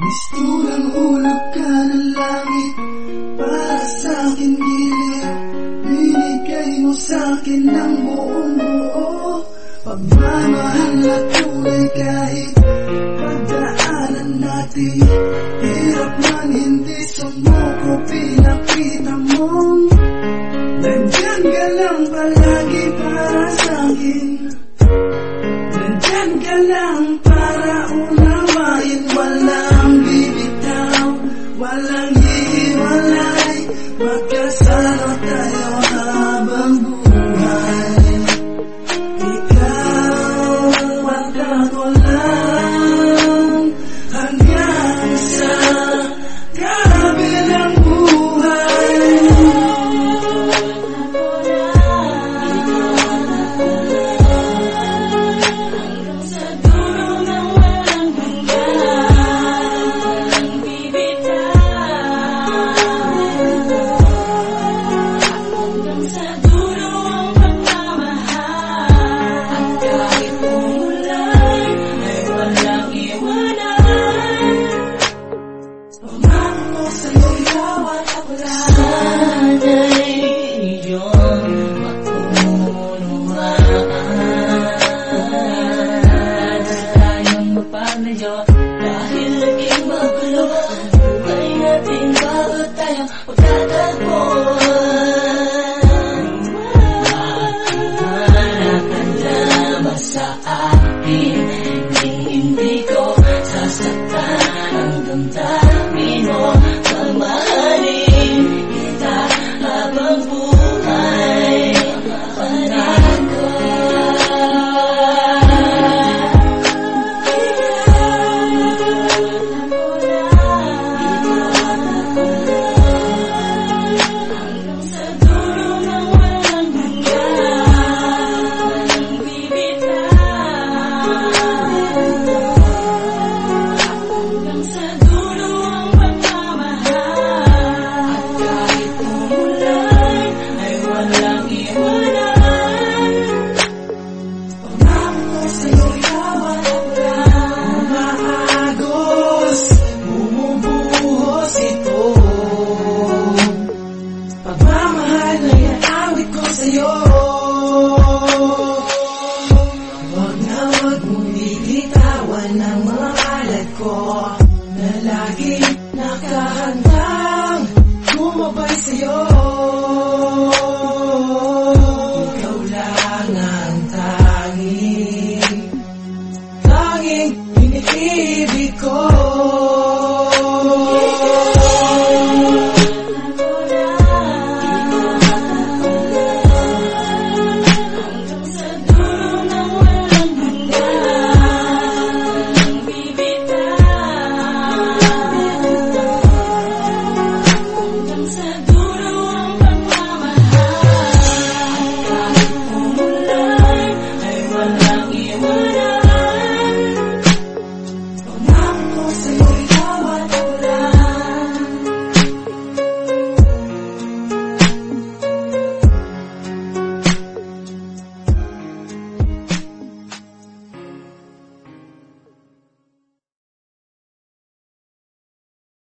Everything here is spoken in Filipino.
Misturang hulog ka ng langit para sa'kin giliw. Binigay mo sa'kin ng buong buo, pagmamahal na tunay kahit pagdaanan natin. Hirap man hindi sumuko, pinakita mong nandyan ka lang palagi para sa'kin. Nandyan ka lang para unawain. Walang bibitaw, walang hiwalay, magkasama tayo habang buhay. Ikaw at ako lang hanggang sa kabilang buhay. Dahil naging magulo ang buhay natin bago tayo magtatagpo. Magtiwala ka ba sa akin? Hindi ko sasaktan ang damdamin mo. Mamahalin kita habang buhay. Pangako. Huwag na huwag mong bibitawan ang mga palad ko na lagi nakahandang bumabay sa'yo. Ikaw lang ang tanging iniibig ko.